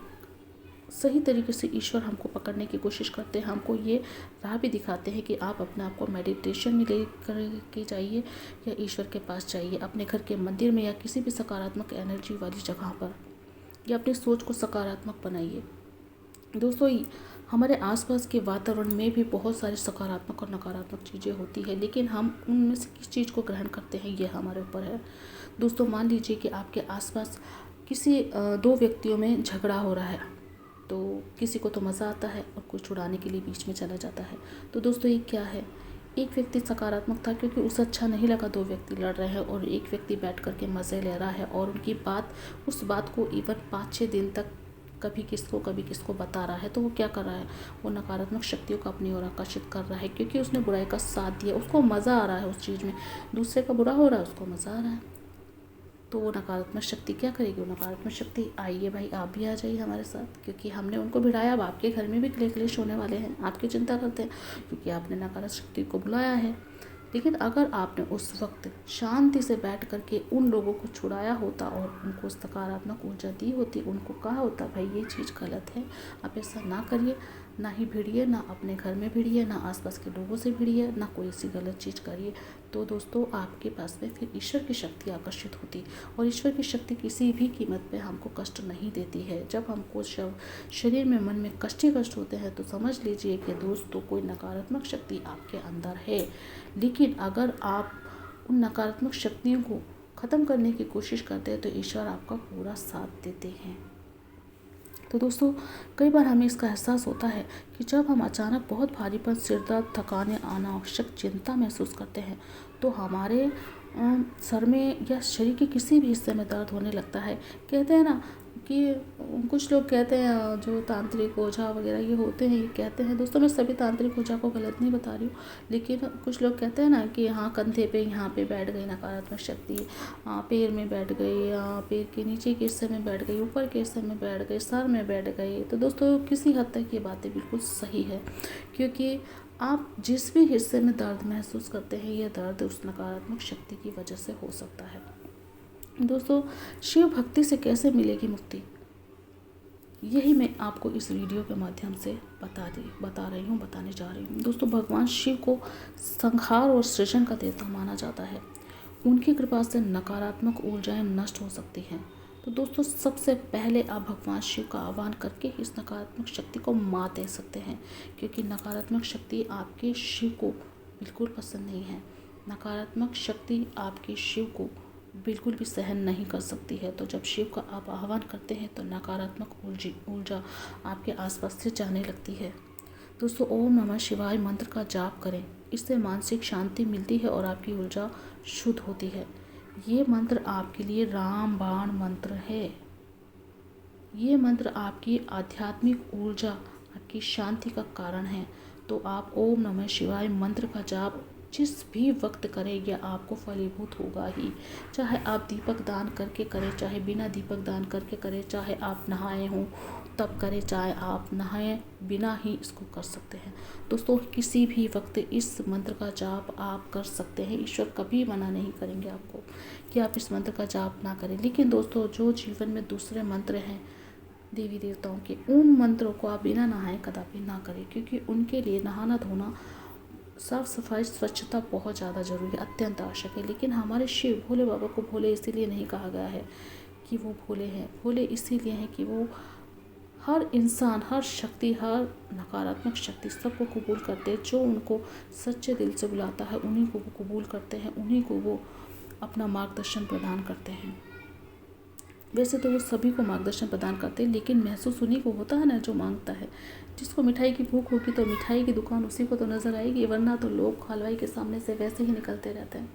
सही तरीके से ईश्वर हमको पकड़ने की कोशिश करते हैं, हमको ये राह भी दिखाते हैं कि आप अपने आप को मेडिटेशन में ले कर के जाइए या ईश्वर के पास जाइए, अपने घर के मंदिर में या किसी भी सकारात्मक एनर्जी वाली जगह पर, या अपनी सोच को सकारात्मक बनाइए। दोस्तों, हमारे आसपास के वातावरण में भी बहुत सारी सकारात्मक और नकारात्मक चीज़ें होती है, लेकिन हम उनमें से किस चीज़ को ग्रहण करते हैं ये हमारे ऊपर है। दोस्तों, मान लीजिए कि आपके आसपास किसी दो व्यक्तियों में झगड़ा हो रहा है, तो किसी को तो मज़ा आता है और कोई छुड़ाने के लिए बीच में चला जाता है। तो दोस्तों, ये क्या है? एक व्यक्ति सकारात्मक था क्योंकि उसे अच्छा नहीं लगा दो व्यक्ति लड़ रहे हैं, और एक व्यक्ति बैठ कर के मज़े ले रहा है और उनकी बात, उस बात को इवन 5-6 दिन तक कभी किसको बता रहा है। तो वो क्या कर रहा है? वो नकारात्मक शक्तियों को अपनी ओर आकर्षित कर रहा है, क्योंकि उसने बुराई का साथ दिया, उसको मज़ा आ रहा है उस चीज़ में। दूसरे का बुरा हो रहा है, उसको मज़ा आ रहा है। तो वो नकारात्मक शक्ति क्या करेगी? वो नकारात्मक शक्ति, आइए भाई आप भी आ जाइए हमारे साथ, क्योंकि हमने उनको भिड़ाया। अब आपके घर में भी क्लेश होने वाले हैं, आपकी चिंता करते हैं, क्योंकि आपने नकारात्मक शक्ति को बुलाया है। लेकिन अगर आपने उस वक्त शांति से बैठ करके उन लोगों को छुड़ाया होता और उनको सकारात्मक ऊर्जा दी होती, उनको कहा होता भाई ये चीज़ गलत है, आप ऐसा ना करिए, ना ही भिड़िए, ना अपने घर में भिड़िए, ना आसपास के लोगों से भिड़िए, ना कोई ऐसी गलत चीज़ करिए, तो दोस्तों आपके पास में फिर ईश्वर की शक्ति आकर्षित होती। और ईश्वर की शक्ति किसी भी कीमत पे हमको कष्ट नहीं देती है। जब हमको शरीर में, मन में कष्ट ही कष्ट होते हैं, तो समझ लीजिए कि दोस्तों कोई नकारात्मक शक्ति आपके अंदर है। लेकिन अगर आप उन नकारात्मक शक्तियों को ख़त्म करने की कोशिश करते हैं, तो ईश्वर आपका पूरा साथ देते हैं। तो दोस्तों, कई बार हमें इसका एहसास होता है कि जब हम अचानक बहुत भारीपन, सिर दर्द, थकान या अनावश्यक चिंता महसूस करते हैं, तो हमारे सर में या शरीर के किसी भी हिस्से में दर्द होने लगता है। कहते हैं ना कि कुछ लोग कहते हैं, जो तांत्रिक ओझा वगैरह ये होते हैं, ये कहते हैं, दोस्तों मैं सभी तांत्रिक ओझा को गलत नहीं बता रही हूँ, लेकिन कुछ लोग कहते हैं ना कि हाँ कंधे पे यहाँ पे बैठ गई नकारात्मक शक्ति, पैर में बैठ गई, पैर के नीचे के हिस्से में बैठ गई, ऊपर के हिस्से में बैठ गई, सर में बैठ गई। तो दोस्तों किसी हद तक ये बातें बिल्कुल सही है, क्योंकि आप जिस भी हिस्से में दर्द महसूस करते हैं, यह दर्द उस नकारात्मक शक्ति की वजह से हो सकता है। दोस्तों, शिव भक्ति से कैसे मिलेगी मुक्ति, यही मैं आपको इस वीडियो के माध्यम से बताने जा रही हूँ। दोस्तों, भगवान शिव को संहार और सृजन का देवता माना जाता है। उनकी कृपा से नकारात्मक ऊर्जाएं नष्ट हो सकती हैं। तो दोस्तों, सबसे पहले आप भगवान शिव का आह्वान करके इस नकारात्मक शक्ति को मात दे सकते हैं, क्योंकि नकारात्मक शक्ति आपके शिव को बिल्कुल पसंद नहीं है। नकारात्मक शक्ति आपके शिव को बिल्कुल भी सहन नहीं कर सकती है। तो जब शिव का आप आह्वान करते हैं, तो नकारात्मक ऊर्जा आपके आसपास से जाने लगती है। दोस्तों, ओम नमः शिवाय मंत्र का जाप करें, इससे मानसिक शांति मिलती है और आपकी ऊर्जा शुद्ध होती है। ये मंत्र आपके लिए रामबाण मंत्र है। ये मंत्र आपकी आध्यात्मिक ऊर्जा, आपकी शांति का कारण है। तो आप ओम नमः शिवाय मंत्र का जाप जिस भी वक्त करें, यह आपको फलीभूत होगा ही। चाहे आप दीपक दान करके करें, चाहे बिना दीपक दान करके करें, चाहे आप नहाए हों तब करें, चाहे आप नहाए बिना ही इसको कर सकते हैं। दोस्तों, किसी भी वक्त इस मंत्र का जाप आप कर सकते हैं। ईश्वर कभी मना नहीं करेंगे आपको कि आप इस मंत्र का जाप ना करें। लेकिन दोस्तों, जो जीवन में दूसरे मंत्र हैं देवी देवताओं के, उन मंत्रों को आप बिना नहाए कदापि ना करें, क्योंकि उनके लिए नहाना धोना, साफ सफाई, स्वच्छता बहुत ज़्यादा ज़रूरी है, अत्यंत आवश्यक है। लेकिन हमारे शिव भोले बाबा को भोले इसीलिए नहीं कहा गया है कि वो भोले हैं। भोले इसीलिए हैं कि वो हर इंसान, हर शक्ति, हर नकारात्मक शक्ति सबको कबूल करते हैं। जो उनको सच्चे दिल से बुलाता है, उन्हीं को वो कबूल करते हैं, उन्हीं को वो अपना मार्गदर्शन प्रदान करते हैं। वैसे तो वो सभी को मार्गदर्शन प्रदान करते हैं, लेकिन महसूस उन्हीं को होता है ना जो मांगता है। जिसको मिठाई की भूख होगी तो मिठाई की दुकान उसी को तो नज़र आएगी, वरना तो लोग हलवाई के सामने से वैसे ही निकलते रहते हैं।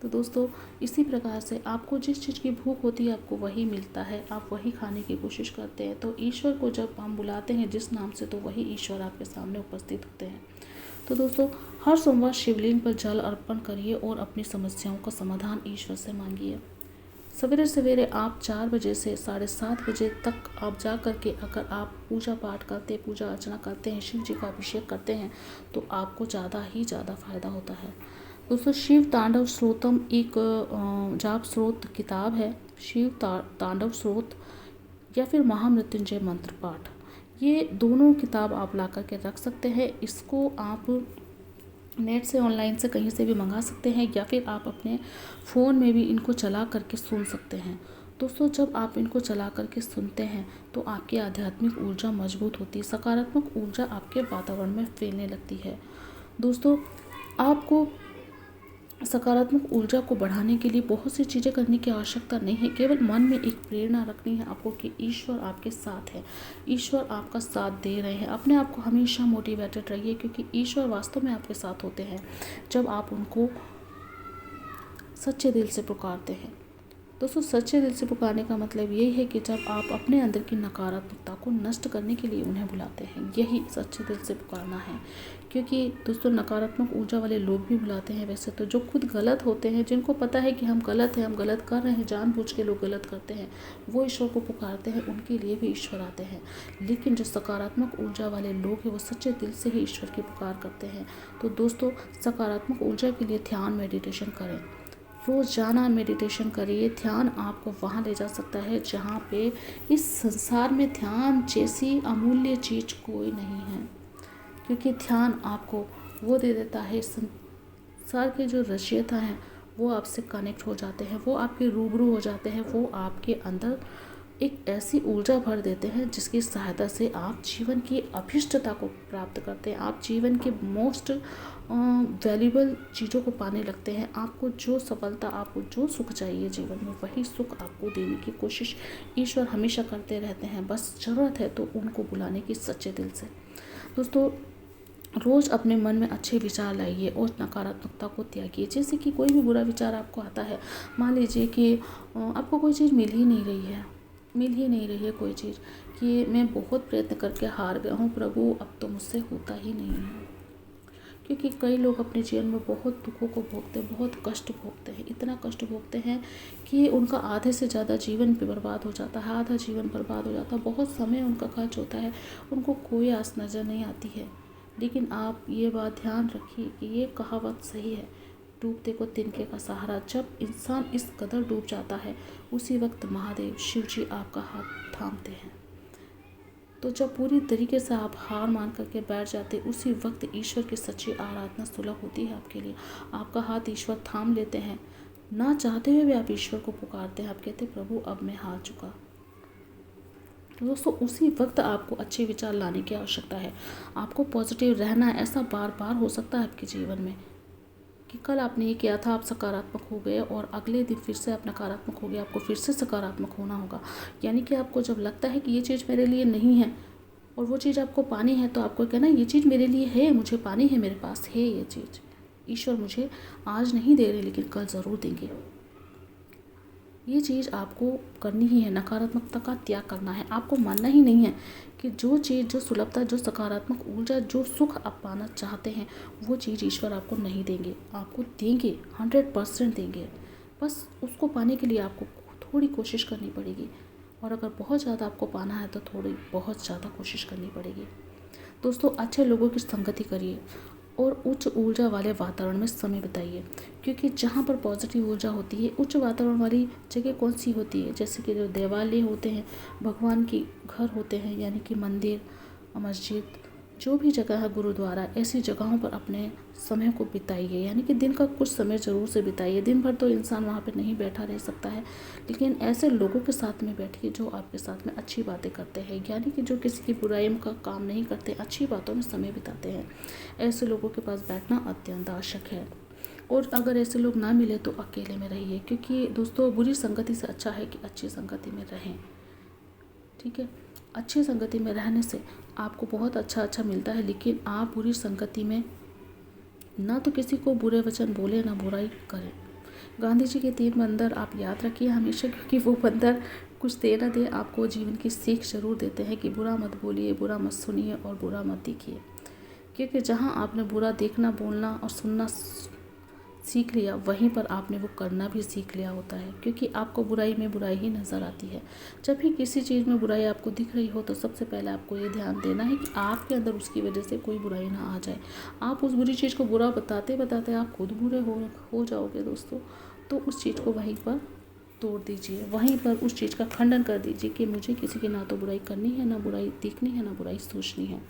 तो दोस्तों, इसी प्रकार से आपको जिस चीज़ की भूख होती है, आपको वही मिलता है, आप वही खाने की कोशिश करते हैं। तो ईश्वर को जब हम बुलाते हैं जिस नाम से, तो वही ईश्वर आपके सामने उपस्थित होते हैं। तो दोस्तों, हर सोमवार शिवलिंग पर जल अर्पण करिए और अपनी समस्याओं का समाधान ईश्वर से मांगिए। सवेरे सवेरे आप 4 बजे से 7:30 बजे तक आप जा कर के अगर आप पूजा पाठ करते, पूजा अर्चना करते हैं, शिव जी का अभिषेक करते हैं, तो आपको ज़्यादा ही ज़्यादा फायदा होता है। दोस्तों, शिव तांडव स्रोतम एक जाप स्रोत किताब है। शिव तांडव स्रोत या फिर महामृत्युंजय मंत्र पाठ, ये दोनों किताब आप ला कर के रख सकते हैं। इसको आप नेट से, ऑनलाइन से, कहीं से भी मंगा सकते हैं, या फिर आप अपने फ़ोन में भी इनको चला करके सुन सकते हैं। दोस्तों, जब आप इनको चला करके सुनते हैं तो आपकी आध्यात्मिक ऊर्जा मजबूत होती है, सकारात्मक ऊर्जा आपके वातावरण में फैलने लगती है। दोस्तों, आपको सकारात्मक ऊर्जा को बढ़ाने के लिए बहुत सी चीज़ें करने की आवश्यकता नहीं है। केवल मन में एक प्रेरणा रखनी है आपको कि ईश्वर आपके साथ है, ईश्वर आपका साथ दे रहे हैं। अपने आप को हमेशा मोटिवेटेड रहिए, क्योंकि ईश्वर वास्तव में आपके साथ होते हैं जब आप उनको सच्चे दिल से पुकारते हैं। दोस्तों, सच्चे दिल से पुकारने का मतलब यही है कि जब आप अपने अंदर की नकारात्मकता को नष्ट करने के लिए उन्हें बुलाते हैं, यही सच्चे दिल से पुकारना है। क्योंकि दोस्तों, नकारात्मक ऊर्जा वाले लोग भी बुलाते हैं वैसे तो, जो खुद गलत होते हैं, जिनको पता है कि हम गलत हैं, हम गलत कर रहे हैं, जानबूझ के लोग गलत करते हैं, वो ईश्वर को पुकारते हैं, उनके लिए भी ईश्वर आते हैं। लेकिन जो सकारात्मक ऊर्जा वाले लोग हैं वो सच्चे दिल से ही ईश्वर की पुकार करते हैं। तो दोस्तों, सकारात्मक ऊर्जा के लिए ध्यान, मेडिटेशन करें, रोज़ाना मेडिटेशन करिए। ध्यान आपको वहाँ ले जा सकता है जहाँ पे इस संसार में ध्यान जैसी अमूल्य चीज़ कोई नहीं है, क्योंकि ध्यान आपको वो दे देता है, संसार के जो रचयिता हैं वो आपसे कनेक्ट हो जाते हैं, वो आपके रूबरू हो जाते हैं, वो आपके अंदर एक ऐसी ऊर्जा भर देते हैं जिसकी सहायता से आप जीवन की अभिष्टता को प्राप्त करते हैं, आप जीवन के मोस्ट वैल्यूबल चीज़ों को पाने लगते हैं। आपको जो सफलता, आपको जो सुख चाहिए जीवन में, वही सुख आपको देने की कोशिश ईश्वर हमेशा करते रहते हैं। बस ज़रूरत है तो उनको बुलाने की सच्चे दिल से। दोस्तों, रोज़ अपने मन में अच्छे विचार लाइए और नकारात्मकता को त्यागिए। जैसे कि कोई भी बुरा विचार आपको आता है, मान लीजिए कि आपको कोई चीज़ मिल ही नहीं रही है कोई चीज़, कि मैं बहुत प्रयत्न करके हार गया हूँ प्रभु, अब तो मुझसे होता ही नहीं है। क्योंकि कई लोग अपने जीवन में बहुत दुखों को भोगते हैं, बहुत कष्ट भोगते हैं, इतना कष्ट भोगते हैं कि उनका आधे से ज़्यादा जीवन पे बर्बाद हो जाता है, आधा जीवन बर्बाद हो जाता है, बहुत समय उनका खर्च होता है, उनको कोई आस नज़र नहीं आती है। लेकिन आप ये बात ध्यान रखिए कि ये कहावत सही है, डूबते को तिनके का सहारा। जब इंसान इस कदर डूब जाता है, उसी वक्त महादेव शिव जी आपका हाथ थामते हैं। तो जब पूरी तरीके से आप हार मान करके बैठ जाते, उसी वक्त ईश्वर की सच्ची आराधना सुलभ होती है आपके लिए। आपका हाथ ईश्वर थाम लेते हैं, ना चाहते हुए भी आप ईश्वर को पुकारते हैं, आप कहते प्रभु अब मैं हार चुका। तो दोस्तों, उसी वक्त आपको अच्छे विचार लाने की आवश्यकता है, आपको पॉजिटिव रहना है। ऐसा बार बार हो सकता है आपके जीवन में कि कल आपने ये किया था, आप सकारात्मक हो गए और अगले दिन फिर से आप नकारात्मक हो गए, आपको फिर से सकारात्मक होना होगा। यानी कि आपको जब लगता है कि ये चीज़ मेरे लिए नहीं है और वो चीज़ आपको पानी है, तो आपको कहना ये चीज़ मेरे लिए है, मुझे पानी है, मेरे पास है ये चीज़, ईश्वर मुझे आज नहीं दे रहे लेकिन कल ज़रूर देंगे। ये चीज़ आपको करनी ही है, नकारात्मकता का त्याग करना है। आपको मानना ही नहीं है कि जो चीज़, जो सुलभता, जो सकारात्मक ऊर्जा, जो सुख आप पाना चाहते हैं, वो चीज़ ईश्वर आपको नहीं देंगे, आपको देंगे, 100% देंगे। बस उसको पाने के लिए आपको थोड़ी कोशिश करनी पड़ेगी, और अगर बहुत ज़्यादा आपको पाना है तो थोड़ी बहुत ज़्यादा कोशिश करनी पड़ेगी। दोस्तों, अच्छे लोगों की संगति करिए और उच्च ऊर्जा वाले वातावरण में समय बिताइए, क्योंकि जहाँ पर पॉजिटिव ऊर्जा होती है, उच्च वातावरण वाली जगह कौन सी होती है, जैसे कि जो देवालय होते हैं, भगवान के घर होते हैं, यानी कि मंदिर, मस्जिद, जो भी जगह है, गुरुद्वारा, ऐसी जगहों पर अपने समय को बिताइए। यानी कि दिन का कुछ समय ज़रूर से बिताइए। दिन भर तो इंसान वहाँ पर नहीं बैठा रह सकता है, लेकिन ऐसे लोगों के साथ में बैठिए जो आपके साथ में अच्छी बातें करते हैं, यानी कि जो किसी की बुराई का काम नहीं करते, अच्छी बातों में समय बिताते हैं। ऐसे लोगों के पास बैठना अत्यंत आवश्यक है। और अगर ऐसे लोग ना मिले तो अकेले में रहिए, क्योंकि दोस्तों, बुरी संगति से अच्छा है कि अच्छी संगति में रहें। ठीक है, अच्छी संगति में रहने से आपको बहुत अच्छा मिलता है, लेकिन आप बुरी संगति में ना तो किसी को बुरे वचन बोले, ना बुराई करें। गांधी जी के 3 बंदर आप याद रखिए हमेशा, क्योंकि वो बंदर कुछ दे ना दे, आपको जीवन की सीख ज़रूर देते हैं कि बुरा मत बोलिए, बुरा मत सुनिए और बुरा मत देखिए। क्योंकि जहाँ आपने बुरा देखना, बोलना और सुनना सीख लिया, वहीं पर आपने वो करना भी सीख लिया होता है, क्योंकि आपको बुराई में बुराई ही नज़र आती है। जब भी किसी चीज़ में बुराई आपको दिख रही हो, तो सबसे पहले आपको ये ध्यान देना है कि आपके अंदर उसकी वजह से कोई बुराई ना आ जाए। आप उस बुरी चीज़ को बुरा बताते बताते आप खुद बुरे हो जाओगे दोस्तों, तो उस चीज़ को वहीं पर तोड़ दीजिए, वहीं पर उस चीज़ का खंडन कर दीजिए कि मुझे किसी की ना तो बुराई करनी है, ना बुराई देखनी है, ना बुराई सोचनी है।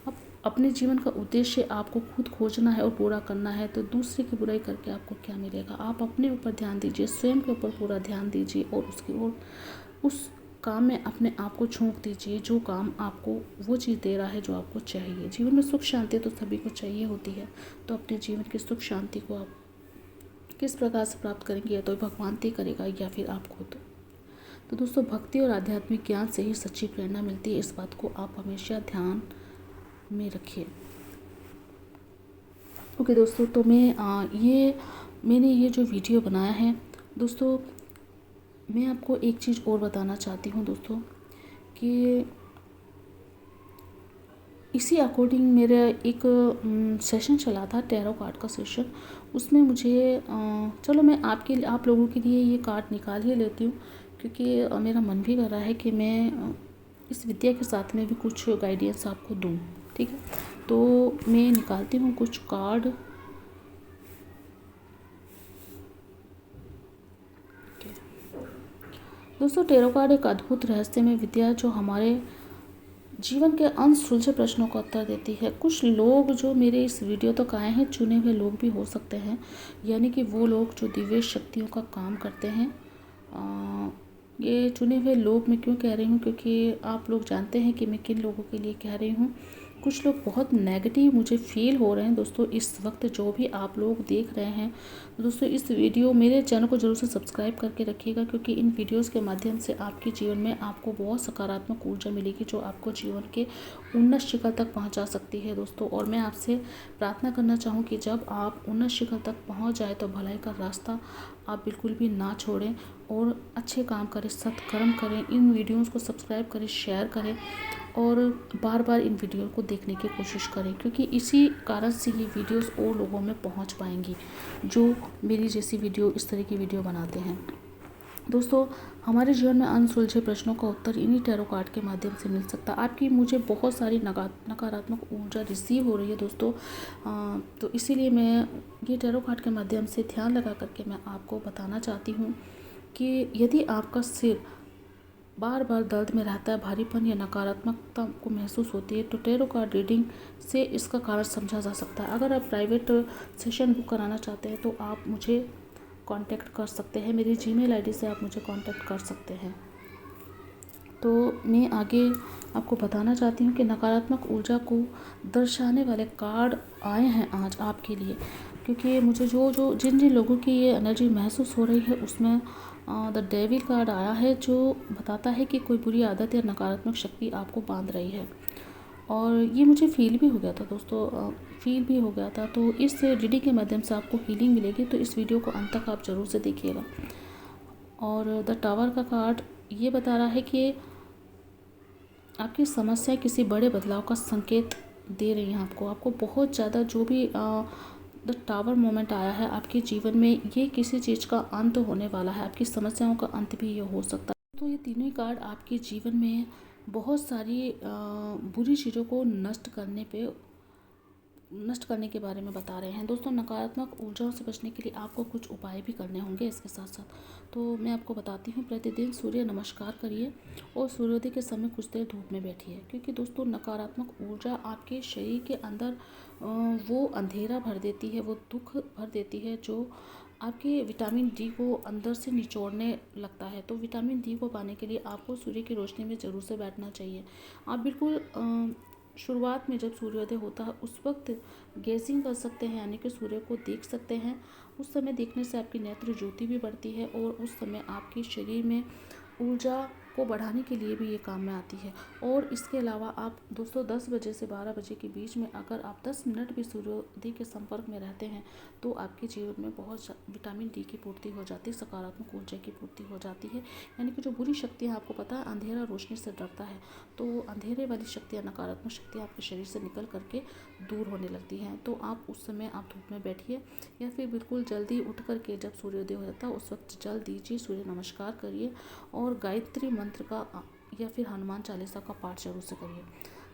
अब अपने जीवन का उद्देश्य आपको खुद खोजना है और पूरा करना है, तो दूसरे की बुराई करके आपको क्या मिलेगा। आप अपने ऊपर ध्यान दीजिए, स्वयं के ऊपर पूरा ध्यान दीजिए और उसकी ओर उस काम में अपने आप को झोंक दीजिए जो काम आपको वो चीज़ दे रहा है जो आपको चाहिए। जीवन में सुख शांति तो सभी को चाहिए होती है, तो अपने जीवन की सुख शांति को आप किस प्रकार से प्राप्त करेंगे, या तो भगवान तय करेगा या फिर आप खुद। तो दोस्तों, भक्ति और आध्यात्मिक ज्ञान से ही सच्ची प्रेरणा मिलती है, इस बात को आप हमेशा ध्यान में रखिए। ओके दोस्तों, तो मैंने ये जो वीडियो बनाया है दोस्तों, मैं आपको एक चीज़ और बताना चाहती हूँ दोस्तों कि इसी अकॉर्डिंग मेरा एक सेशन चला था, टैरो कार्ड का सेशन। उसमें मुझे चलो मैं आप लोगों के लिए ये कार्ड निकाल ही लेती हूँ, क्योंकि मेरा मन भी कर रहा है कि मैं इस विद्या के साथ में भी कुछ गाइडेंस आपको दूँ। ठीक है, तो मैं निकालती हूँ कुछ कार्ड। दोस्तों, टैरो कार्ड एक अद्भुत रहस्यमय विद्या जो हमारे जीवन के अनसुलझे प्रश्नों का उत्तर देती है। कुछ लोग जो मेरे इस वीडियो तक आए हैं, चुने हुए लोग भी हो सकते हैं, यानी कि वो लोग जो दिव्य शक्तियों का काम करते हैं। ये चुने हुए लोग मैं क्यों कह रही हूँ, क्योंकि आप लोग जानते हैं कि मैं किन लोगों के लिए कह रही हूँ। कुछ लोग बहुत नेगेटिव मुझे फील हो रहे हैं दोस्तों इस वक्त, जो भी आप लोग देख रहे हैं दोस्तों इस वीडियो, मेरे चैनल को जरूर से सब्सक्राइब करके रखिएगा, क्योंकि इन वीडियोस के माध्यम से आपके जीवन में आपको बहुत सकारात्मक ऊर्जा मिलेगी जो आपको जीवन के उन्नत शिखर तक पहुंचा सकती है दोस्तों। और मैं आपसे प्रार्थना करना चाहूँ कि जब आप उन्नत शिखर तक पहुँच जाए तो भलाई का रास्ता आप बिल्कुल भी ना छोड़ें और अच्छे काम करें, सत्कर्म करें। इन वीडियोज़ को सब्सक्राइब करें, शेयर करें और बार बार इन वीडियो को देखने की कोशिश करें, क्योंकि इसी कारण से ये वीडियोस और लोगों में पहुंच पाएंगी जो मेरी जैसी वीडियो, इस तरह की वीडियो बनाते हैं। दोस्तों, हमारे जीवन में अनसुलझे प्रश्नों का उत्तर इन्हीं टैरो कार्ड के माध्यम से मिल सकता है। आपकी मुझे बहुत सारी नकारात्मक ऊर्जा रिसीव हो रही है दोस्तों, तो इसीलिए मैं ये टैरो कार्ड के माध्यम से ध्यान लगा करके मैं आपको बताना चाहती हूँ कि यदि आपका सिर बार बार दर्द में रहता है, भारीपन या नकारात्मकता को महसूस होती है, तो टैरो कार्ड रीडिंग से इसका कारण समझा जा सकता है। अगर आप प्राइवेट सेशन बुक कराना चाहते हैं तो आप मुझे कांटेक्ट कर सकते हैं, मेरी जीमेल आईडी से आप मुझे कांटेक्ट कर सकते हैं। तो मैं आगे आपको बताना चाहती हूँ कि नकारात्मक ऊर्जा को दर्शाने वाले कार्ड आए हैं आज आपके लिए, क्योंकि मुझे जिन लोगों की ये एनर्जी महसूस हो रही है उसमें द डेविल कार्ड आया है, जो बताता है कि कोई बुरी आदत या नकारात्मक शक्ति आपको बांध रही है। और ये मुझे फील भी हो गया था दोस्तों, तो इस रीडिंग के माध्यम से आपको हीलिंग मिलेगी, तो इस वीडियो को अंत तक आप ज़रूर से देखिएगा। और द टावर का कार्ड ये बता रहा है कि आपकी समस्या किसी बड़े बदलाव का संकेत दे रही हैं आपको बहुत ज़्यादा, जो भी द टावर मोमेंट आया है आपके जीवन में, ये किसी चीज़ का अंत होने वाला है, आपकी समस्याओं का अंत भी ये हो सकता है। तो ये तीनों ही कार्ड आपके जीवन में बहुत सारी बुरी चीज़ों को नष्ट करने के बारे में बता रहे हैं दोस्तों। नकारात्मक ऊर्जाओं से बचने के लिए आपको कुछ उपाय भी करने होंगे इसके साथ साथ, तो मैं आपको बताती हूँ। प्रतिदिन सूर्य नमस्कार करिए और सूर्योदय के समय कुछ देर धूप में बैठिए, क्योंकि दोस्तों नकारात्मक ऊर्जा आपके शरीर के अंदर वो अंधेरा भर देती है, वो दुख भर देती है, जो आपके विटामिन डी को अंदर से निचोड़ने लगता है। तो विटामिन डी को पाने के लिए आपको सूर्य की रोशनी में ज़रूर से बैठना चाहिए। आप बिल्कुल शुरुआत में जब सूर्योदय होता है उस वक्त गेजिंग कर सकते हैं, यानी कि सूर्य को देख सकते हैं। उस समय देखने से आपकी नेत्र ज्योति भी बढ़ती है और उस समय आपके शरीर में ऊर्जा को बढ़ाने के लिए भी ये काम में आती है। और इसके अलावा आप दोस्तों 10 बजे से 12 बजे के बीच में अगर आप 10 मिनट भी सूर्योदय के संपर्क में रहते हैं तो आपके जीवन में बहुत विटामिन डी की पूर्ति हो जाती है, सकारात्मक ऊर्जा की पूर्ति हो जाती है। यानी कि जो बुरी शक्तियाँ, आपको पता है अंधेरा रोशनी से डरता है, तो अंधेरे वाली शक्तियाँ, नकारात्मक शक्तियाँ आपके शरीर से निकल करके दूर होने लगती हैं। तो आप उस समय आप धूप में बैठिए या फिर बिल्कुल जल्दी उठ करके जब सूर्योदय हो जाता है उस वक्त जल दीजिए, सूर्य नमस्कार करिए और गायत्री मंत्र का या फिर हनुमान चालीसा का पाठ जरूर से करिए।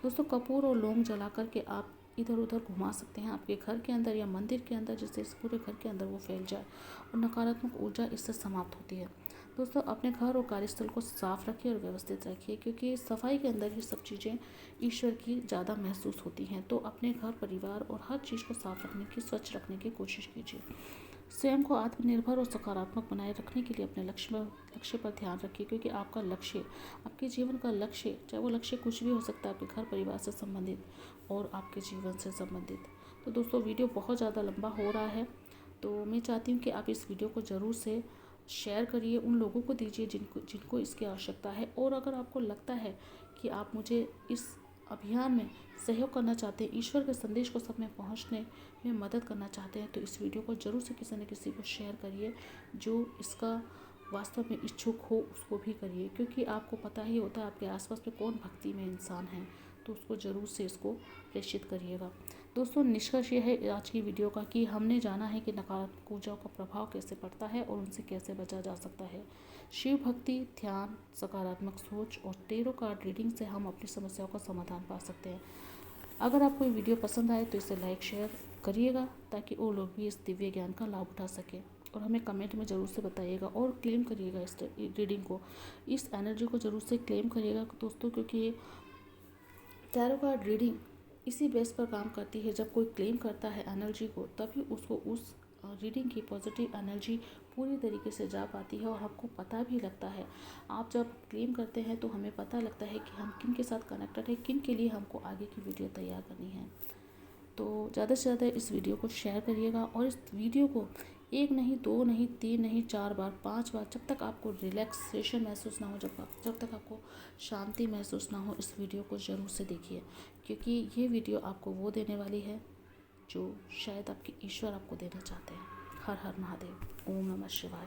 दोस्तों, कपूर और लौंग जला करके आप इधर उधर घुमा सकते हैं आपके घर के अंदर या मंदिर के अंदर, जिससे इस पूरे घर के अंदर वो फैल जाए और नकारात्मक ऊर्जा इससे समाप्त होती है। दोस्तों अपने घर और कार्यस्थल को साफ रखिए और व्यवस्थित रखिए, क्योंकि सफाई के अंदर ही सब चीज़ें ईश्वर की ज़्यादा महसूस होती हैं। तो अपने घर, परिवार और हर चीज़ को साफ रखने की, स्वच्छ रखने की कोशिश कीजिए। स्वयं को आत्मनिर्भर और सकारात्मक बनाए रखने के लिए अपने लक्ष्य पर ध्यान रखिए, क्योंकि आपका लक्ष्य, आपके जीवन का लक्ष्य, चाहे वो लक्ष्य कुछ भी हो सकता है, आपके घर परिवार से संबंधित और आपके जीवन से संबंधित। तो दोस्तों वीडियो बहुत ज़्यादा लंबा हो रहा है, तो मैं चाहती हूँ कि आप इस वीडियो को ज़रूर से शेयर करिए, उन लोगों को दीजिए जिनको इसकी आवश्यकता है। और अगर आपको लगता है कि आप मुझे इस अभियान में सहयोग करना चाहते हैं, ईश्वर के संदेश को सब में पहुंचने में मदद करना चाहते हैं, तो इस वीडियो को ज़रूर से किसी न किसी को शेयर करिए। जो इसका वास्तव में इच्छुक हो उसको भी करिए, क्योंकि आपको पता ही होता है आपके आसपास में कौन भक्ति में इंसान है, तो उसको ज़रूर से इसको प्रेषित करिएगा। दोस्तों निष्कर्ष यह है आज की वीडियो का कि हमने जाना है कि नकारात्मक ऊर्जाओं का प्रभाव कैसे पड़ता है और उनसे कैसे बचा जा सकता है। शिव भक्ति, ध्यान, सकारात्मक सोच और टेरो कार्ड रीडिंग से हम अपनी समस्याओं का समाधान पा सकते हैं। अगर आपको ये वीडियो पसंद आए तो इसे लाइक शेयर करिएगा, ताकि और लोग भी इस दिव्य ज्ञान का लाभ उठा सकें। और हमें कमेंट में ज़रूर से बताइएगा और क्लेम करिएगा इस रीडिंग को, इस एनर्जी को ज़रूर से क्लेम करिएगा दोस्तों, क्योंकि ये टैरो कार्ड रीडिंग इसी बेस पर काम करती है। जब कोई क्लेम करता है एनर्जी को, तभी उसको उस रीडिंग की पॉजिटिव एनर्जी पूरी तरीके से जा पाती है और हमको पता भी लगता है। आप जब क्लेम करते हैं तो हमें पता लगता है कि हम किन के साथ कनेक्टेड है, किन के लिए हमको आगे की वीडियो तैयार करनी है। तो ज़्यादा से ज़्यादा इस वीडियो को शेयर करिएगा और इस वीडियो को 1 नहीं, 2 नहीं, 3 नहीं, 4 बार, 5 बार, जब तक आपको रिलैक्सेशन महसूस ना हो, जब तक आपको शांति महसूस ना हो, इस वीडियो को ज़रूर से देखिए, क्योंकि ये वीडियो आपको वो देने वाली है जो शायद आपके ईश्वर आपको देना चाहते हैं। हर हर महादेव। ओम नमः शिवाय।